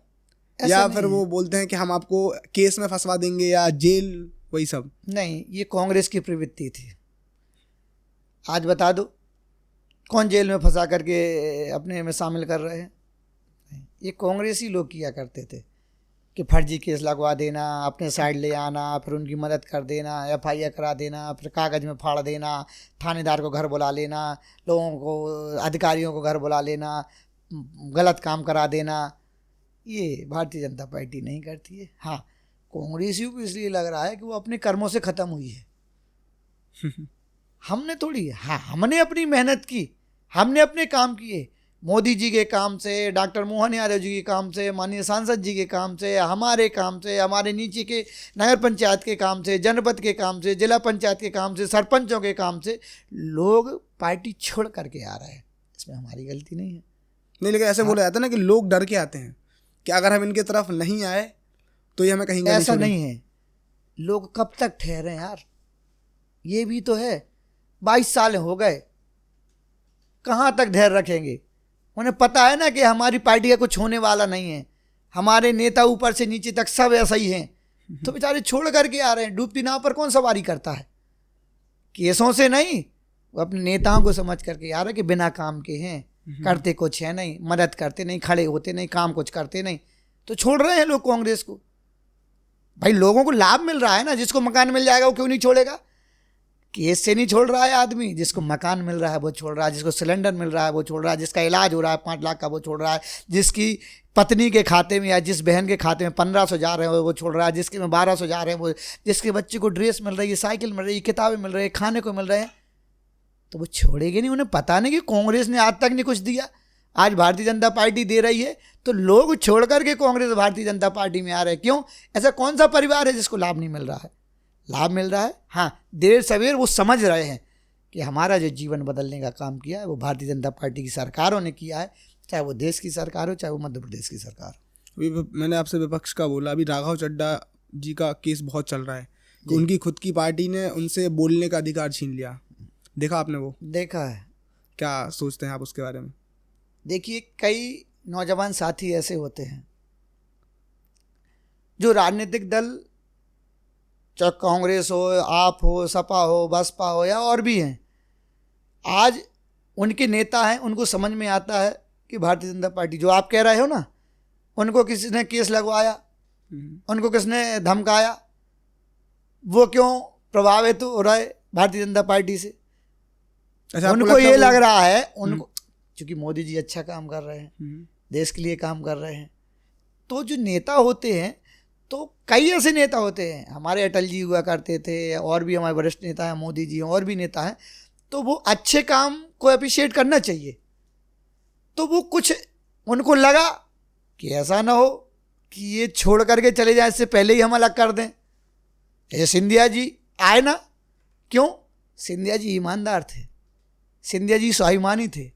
या फिर वो बोलते हैं कि हम आपको केस में फंसवा देंगे या जेल, वही सब। नहीं, ये कांग्रेस की प्रवृत्ति थी। आज बता दो कौन जेल में फंसा करके अपने में शामिल कर रहे हैं? ये कांग्रेसी लोग किया करते थे कि फर्जी केस लगवा देना, अपने साइड ले आना, फिर उनकी मदद कर देना, FIR करा देना, फिर कागज़ में फाड़ देना, थानेदार को घर बुला लेना, लोगों को, अधिकारियों को घर बुला लेना, गलत काम करा देना। ये भारतीय जनता पार्टी नहीं करती है। हाँ, कांग्रेसियों को इसलिए लग रहा है कि वो अपने कर्मों से ख़त्म हुई है। हमने थोड़ी, हाँ हमने अपनी मेहनत की, हमने अपने काम किए, मोदी जी के काम से, डॉक्टर मोहन यादव जी के काम से, माननीय सांसद जी के काम से, हमारे काम से, हमारे नीचे के नगर पंचायत के काम से, जनपद के काम से, जिला पंचायत के काम से, सरपंचों के काम से लोग पार्टी छोड़ करके आ रहे हैं। इसमें हमारी गलती नहीं है। नहीं, लेकिन ऐसे बोला जाता है ना कि लोग डर के आते हैं कि अगर हम इनके तरफ नहीं आए तो ये हमें कहीं ऐसा नहीं है। लोग कब तक ठहरे यार, ये भी तो है। 22 साल हो गए, कहाँ तक धैर्य रखेंगे? उन्हें पता है ना कि हमारी पार्टी का कुछ होने वाला नहीं है, हमारे नेता ऊपर से नीचे तक सब ऐसा ही हैं, तो बेचारे छोड़ करके आ रहे हैं। डूबती नाव पर कौन सवारी करता है? केसों से नहीं, वो अपने नेताओं को समझ करके आ रहे हैं कि बिना काम के हैं, करते कुछ है नहीं, मदद करते नहीं, खड़े होते नहीं, काम कुछ करते नहीं, तो छोड़ रहे हैं लोग कांग्रेस को। भाई लोगों को लाभ मिल रहा है ना, जिसको मकान मिल जाएगा वो क्यों नहीं छोड़ेगा? केस से नहीं छोड़ रहा है आदमी, जिसको मकान मिल रहा है वो छोड़ रहा है, जिसको सिलेंडर मिल रहा है वो छोड़ रहा है, जिसका इलाज हो रहा है 5 लाख का वो छोड़ रहा है, जिसकी पत्नी के खाते में या जिस बहन के खाते में 1500 जा रहे हैं वो छोड़ रहा है, जिसके में 1200 जा रहे हैं वो, जिसके बच्चे को ड्रेस मिल रही है, साइकिल मिल रही है, किताबें मिल रही है, खाने को मिल रहे हैं, तो वो छोड़ेंगे नहीं। उन्हें पता नहीं कि कांग्रेस ने आज तक नहीं कुछ दिया। आज भारतीय जनता पार्टी दे रही है तो लोग छोड़ करके कांग्रेस भारतीय जनता पार्टी में आ रहे हैं। क्यों? ऐसा कौन सा परिवार है जिसको लाभ नहीं मिल रहा है? लाभ मिल रहा है। हाँ, देर सवेर वो समझ रहे हैं कि हमारा जो जीवन बदलने का काम किया है वो भारतीय जनता पार्टी की सरकारों ने किया है, चाहे वो देश की सरकार हो, चाहे वो मध्य प्रदेश की सरकार हो। अभी मैंने आपसे विपक्ष का बोला, अभी राघव चड्ढा जी का केस बहुत चल रहा है कि उनकी खुद की पार्टी ने उनसे बोलने का अधिकार छीन लिया। देखा आपने वो? देखा है। क्या सोचते हैं आप उसके बारे में? देखिए, कई नौजवान साथी ऐसे होते हैं जो राजनीतिक दल, चाहे कांग्रेस हो, आप हो, सपा हो, बसपा हो या और भी हैं, आज उनके नेता हैं, उनको समझ में आता है कि भारतीय जनता पार्टी, जो आप कह रहे हो ना, उनको किसी ने केस लगवाया, उनको किसने धमकाया, वो क्यों प्रभावित हो रहे भारतीय जनता पार्टी से। अच्छा, उनको ये लग रहा है, उनको क्योंकि मोदी जी अच्छा काम कर रहे हैं, देश के लिए काम कर रहे हैं, तो जो नेता होते हैं, तो कई ऐसे नेता होते हैं, हमारे अटल जी हुआ करते थे, और भी हमारे वरिष्ठ नेता हैं, मोदी जी और भी नेता हैं, तो वो अच्छे काम को अप्रिशिएट करना चाहिए। तो वो कुछ उनको लगा कि ऐसा ना हो कि ये छोड़ करके चले जाए, इससे पहले ही हम अलग कर दें। ये सिंधिया जी आए ना, क्यों? सिंधिया जी ईमानदार थे, सिंधिया जी स्वाभिमानी थे,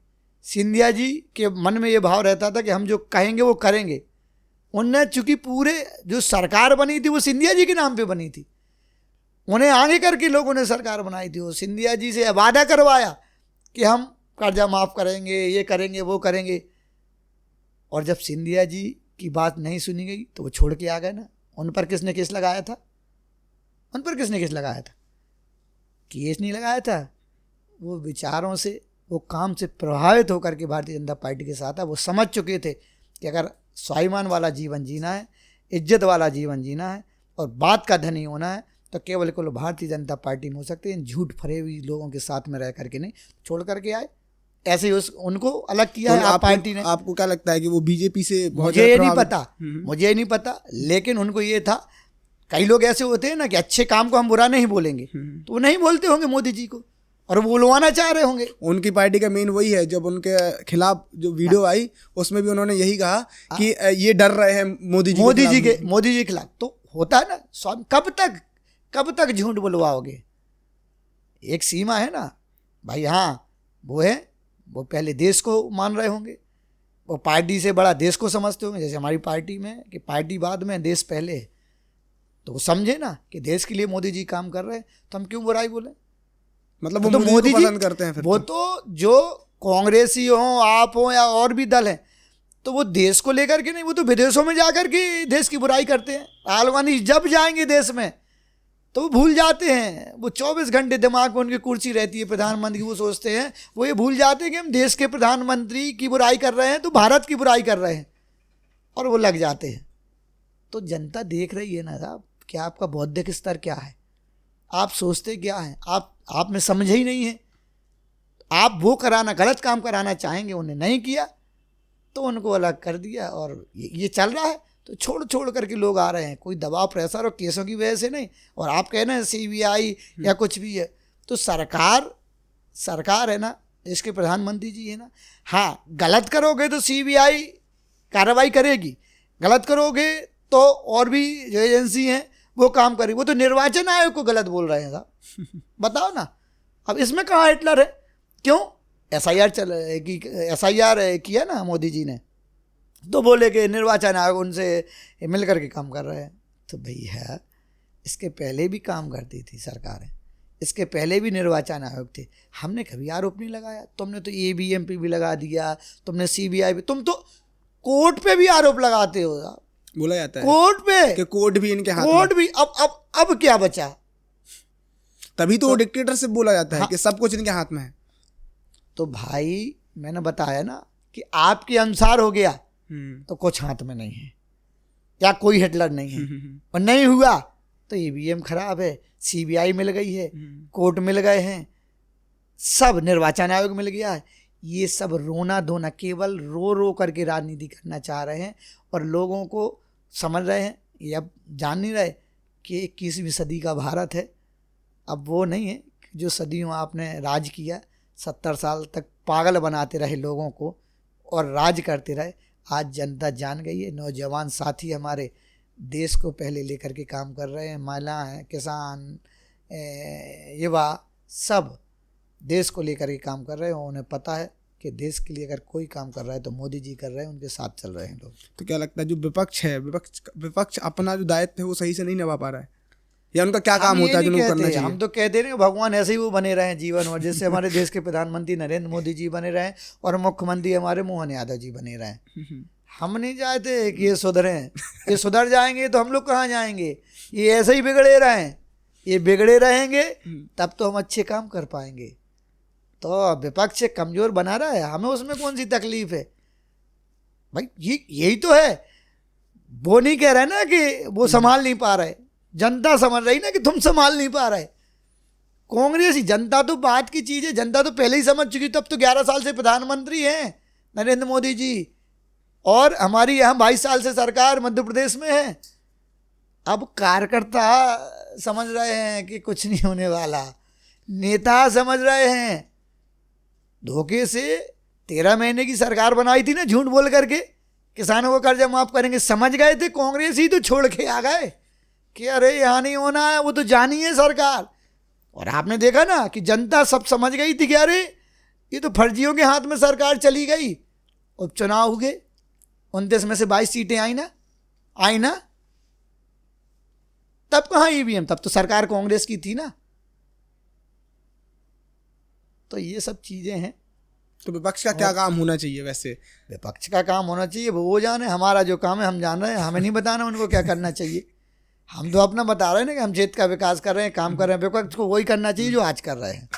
सिंधिया जी के मन में ये भाव रहता था कि हम जो कहेंगे वो करेंगे। उनने चूंकि पूरे जो सरकार बनी थी वो सिंधिया जी के नाम पे बनी थी, उन्हें आगे करके लोगों ने सरकार बनाई थी। वो सिंधिया जी से वादा करवाया कि हम कर्जा माफ़ करेंगे, ये करेंगे, वो करेंगे, और जब सिंधिया जी की बात नहीं सुनी गई तो वो छोड़ के आ गए ना। उन पर किसने केस लगाया था? उन पर किसने केस लगाया था? केस नहीं लगाया था, वो विचारों से, वो काम से प्रभावित होकर के भारतीय जनता पार्टी के साथ है। वो समझ चुके थे कि अगर स्वाभिमान वाला जीवन जीना है, इज्जत वाला जीवन जीना है और बात का धनी होना है, तो केवल भारतीय जनता पार्टी में हो सकते हैं। झूठ फरेबी लोगों के साथ में रह करके नहीं, छोड़ करके आए, ऐसे ही उनको अलग किया है आप पार्टी ने। आपको क्या लगता है कि वो बीजेपी से बहुत मुझे ये नहीं पता, मुझे ये नहीं पता, लेकिन उनको ये था, कई लोग ऐसे होते हैं ना कि अच्छे काम को हम बुरा नहीं बोलेंगे, तो वो नहीं बोलते होंगे मोदी जी को, और वो बुलवाना चाह रहे होंगे। उनकी पार्टी का मेन वही है, जब उनके खिलाफ जो वीडियो आई उसमें भी उन्होंने यही कहा कि ये डर रहे हैं मोदी जी के खिलाफ। तो होता है ना, कब तक झूठ बुलवाओगे? एक सीमा है ना भाई। हाँ, वो है, वो पहले देश को मान रहे होंगे, वो पार्टी से बड़ा देश को समझते होंगे, जैसे हमारी पार्टी में कि पार्टी बाद में देश पहले है। तो वो समझे ना कि देश के लिए मोदी जी काम कर रहे हैं, तो हम क्यों बुराई बोले? मतलब वो तो मोदी जी पसंद करते हैं फिर। वो तो जो कांग्रेसी हो, आप हो या और भी दल हैं, तो वो देश को लेकर के नहीं, वो तो विदेशों में जाकर के देश की बुराई करते हैं। राहुल गांधी जब जाएंगे देश में तो वो भूल जाते हैं, वो 24 घंटे दिमाग में उनकी कुर्सी रहती है प्रधानमंत्री, वो सोचते हैं, वो ये भूल जाते हैं कि हम देश के प्रधानमंत्री की बुराई कर रहे हैं तो भारत की बुराई कर रहे हैं, और वो लग जाते हैं। तो जनता देख रही है ना साहब, क्या आपका बौद्धिक स्तर क्या है, आप सोचते क्या हैं, आप में समझ ही नहीं है। आप वो कराना, गलत काम कराना चाहेंगे, उन्हें नहीं किया तो उनको अलग कर दिया, और ये चल रहा है। तो छोड़ करके लोग आ रहे हैं, कोई दबाव प्रेशर और केसों की वजह से नहीं। और आप कह रहे हैं CBI या कुछ भी है, तो सरकार है ना, इसके प्रधानमंत्री जी है ना। हाँ, गलत करोगे तो CBI कार्रवाई करेगी, गलत करोगे तो और भी जो एजेंसी हैं वो काम करेगी। वो तो निर्वाचन आयोग को गलत बोल रहे हैं साहब, बताओ ना। अब इसमें कहाँ हिटलर है? क्यों? SIR किया ना मोदी जी ने, तो बोले कि निर्वाचन आयोग उनसे मिल कर के काम कर रहे हैं। तो भैया, इसके पहले भी काम करती थी सरकारें, इसके पहले भी निर्वाचन आयोग थे, हमने कभी आरोप नहीं लगाया। तुमने तो EVM पे भी लगा दिया, तुमने CBI पे, तुम तो कोर्ट पे भी आरोप लगाते हो। बोला जाता है कोर्ट पे कि कोर्ट भी इनके हाथ में। कोर्ट भी अब क्या बचा? तभी तो डिक्टेटरशिप बोला जाता है कि सब कुछ इनके हाथ में है। तो भाई, मैंने बताया ना कि आपके अनुसार हो गया तो कुछ हाथ में नहीं है, या कोई हिटलर नहीं है। और नहीं हुआ तो EVM खराब है, CBI मिल गई है, कोर्ट मिल गए हैं, सब निर्वाचन आयोग मिल गया है। ये सब रोना धोना, केवल रो करके राजनीति करना चाह रहे हैं, और लोगों को समझ रहे हैं, ये अब जान नहीं रहे कि 21वीं सदी का भारत है। अब वो नहीं है जो सदियों आपने राज किया, 70 साल तक पागल बनाते रहे लोगों को, और राज करते रहे। आज जनता जान गई है, नौजवान साथी हमारे देश को पहले लेकर के काम कर रहे हैं, महिलाएं, किसान, युवा सब देश को लेकर के काम कर रहे हैं। उन्हें पता है कि देश के लिए अगर कोई काम कर रहा है तो मोदी जी कर रहे हैं, उनके साथ चल रहे हैं लोग। तो क्या लगता है जो विपक्ष है, विपक्ष अपना जो दायित्व है वो सही से नहीं निभा पा रहा है, या उनका क्या काम होता है जो उनको करना चाहिए? हम तो कहते हैं भगवान ऐसे ही वो बने रहे जीवन भर, जैसे हमारे देश के प्रधानमंत्री नरेंद्र मोदी जी बने रहे और मुख्यमंत्री हमारे मोहन यादव जी बने रहे। हम नहीं चाहते कि ये सुधरें, ये सुधर जाएंगे तो हम लोग कहाँ जाएंगे? ये ऐसे ही बिगड़े रहें, ये बिगड़े रहेंगे तब तो हम अच्छे काम कर पाएंगे। तो विपक्ष कमजोर बना रहा है, हमें उसमें कौन सी तकलीफ है भाई? यही तो है। वो नहीं कह रहे ना कि वो संभाल नहीं पा रहे, जनता समझ रही ना कि तुम संभाल नहीं पा रहे। कांग्रेस ही, जनता तो बात की चीज है, जनता तो पहले ही समझ चुकी। तब तो 11 साल से प्रधानमंत्री हैं नरेंद्र मोदी जी, और हमारी यहाँ 22 साल से सरकार मध्य प्रदेश में है। अब कार्यकर्ता समझ रहे हैं कि कुछ नहीं होने वाला, नेता समझ रहे हैं। धोखे से 13 महीने की सरकार बनाई थी ना, झूठ बोल करके किसानों को कर्जा माफ करेंगे, समझ गए थे। कांग्रेस ही तो छोड़ के आ गए कि अरे यहाँ नहीं होना है, वो तो जानी है सरकार। और आपने देखा ना कि जनता सब समझ गई थी कि अरे ये तो फर्जियों के हाथ में सरकार चली गई। उपचुनाव हुए, 29 में से 22 सीटें आई ना, तब कहाँ ईवीएम? तब तो सरकार कांग्रेस की थी ना। तो ये सब चीजें हैं। तो विपक्ष का क्या काम होना चाहिए वैसे? विपक्ष का काम होना चाहिए वो जाने, हमारा जो काम है हम जान रहे हैं, हमें नहीं बताना उनको क्या करना चाहिए। हम तो अपना बता रहे हैं ना कि हम क्षेत्र का विकास कर रहे हैं, काम कर रहे हैं। विपक्ष को वही करना चाहिए जो आज कर रहे हैं।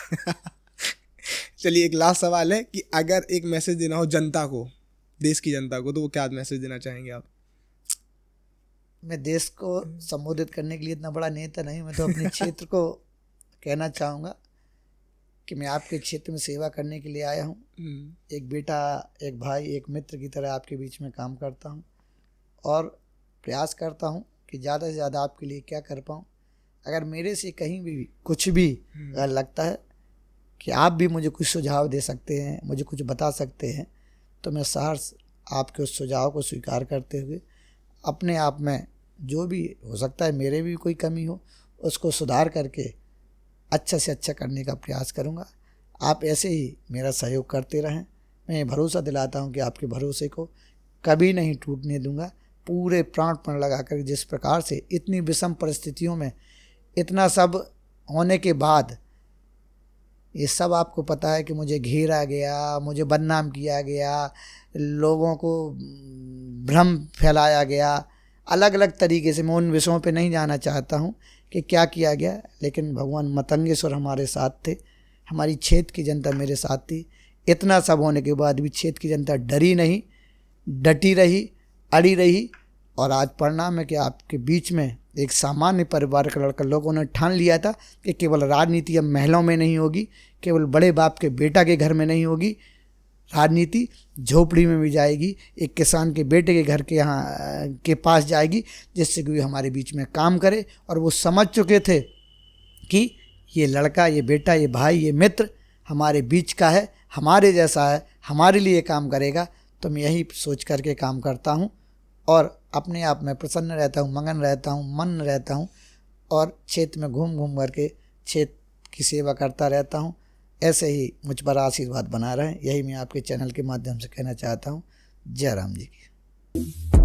चलिए, एक लास्ट सवाल है कि अगर एक मैसेज देना हो जनता को, देश की जनता को, तो वो क्या मैसेज देना चाहेंगे आप? मैं देश को संबोधित करने के लिए इतना बड़ा नेता नहीं, मैं तो अपने क्षेत्र को कहना चाहूँगा कि मैं आपके क्षेत्र में सेवा करने के लिए आया हूँ। एक बेटा, एक भाई, एक मित्र की तरह आपके बीच में काम करता हूँ और प्रयास करता हूँ कि ज़्यादा से ज़्यादा आपके लिए क्या कर पाऊँ। अगर मेरे से कहीं भी कुछ भी अगर लगता है कि आप भी मुझे कुछ सुझाव दे सकते हैं, मुझे कुछ बता सकते हैं, तो मैं सहर्ष आपके उस सुझाव को स्वीकार करते हुए अपने आप में जो भी हो सकता है, मेरे भी कोई कमी हो, उसको सुधार करके अच्छा से अच्छा करने का प्रयास करूँगा। आप ऐसे ही मेरा सहयोग करते रहें। मैं भरोसा दिलाता हूँ कि आपके भरोसे को कभी नहीं टूटने दूँगा। पूरे प्राणपण लगाकर, जिस प्रकार से इतनी विषम परिस्थितियों में इतना सब होने के बाद, ये सब आपको पता है कि मुझे घेरा गया, मुझे बदनाम किया गया, लोगों को भ्रम फैलाया गया, अलग अलग तरीके से। मैं उन विषयों पे नहीं जाना चाहता हूँ कि क्या किया गया, लेकिन भगवान मतंगेश्वर हमारे साथ थे, हमारी क्षेत्र की जनता मेरे साथ थी। इतना सब होने के बाद भी क्षेत्र की जनता डरी नहीं, डटी रही, अड़ी रही। और आज परिणाम है कि आपके बीच में एक सामान्य परिवार का लड़का, लोगों ने ठान लिया था कि केवल राजनीति अब महलों में नहीं होगी, केवल बड़े बाप के बेटा के घर में नहीं होगी, राजनीति झोपड़ी में भी जाएगी, एक किसान के बेटे के घर के यहाँ के पास जाएगी, जिससे कि हमारे बीच में काम करे। और वो समझ चुके थे कि ये लड़का, ये बेटा, ये भाई, ये मित्र हमारे बीच का है, हमारे जैसा है, हमारे लिए काम करेगा। तो मैं यही सोच करके काम करता हूँ और अपने आप में प्रसन्न रहता हूँ, मगन रहता हूँ, मन रहता हूँ और क्षेत्र में घूम घूम करके क्षेत्र की सेवा करता रहता हूँ। ऐसे ही मुझ पर आशीर्वाद बना रहे, यही मैं आपके चैनल के माध्यम से कहना चाहता हूँ। जय राम जी की।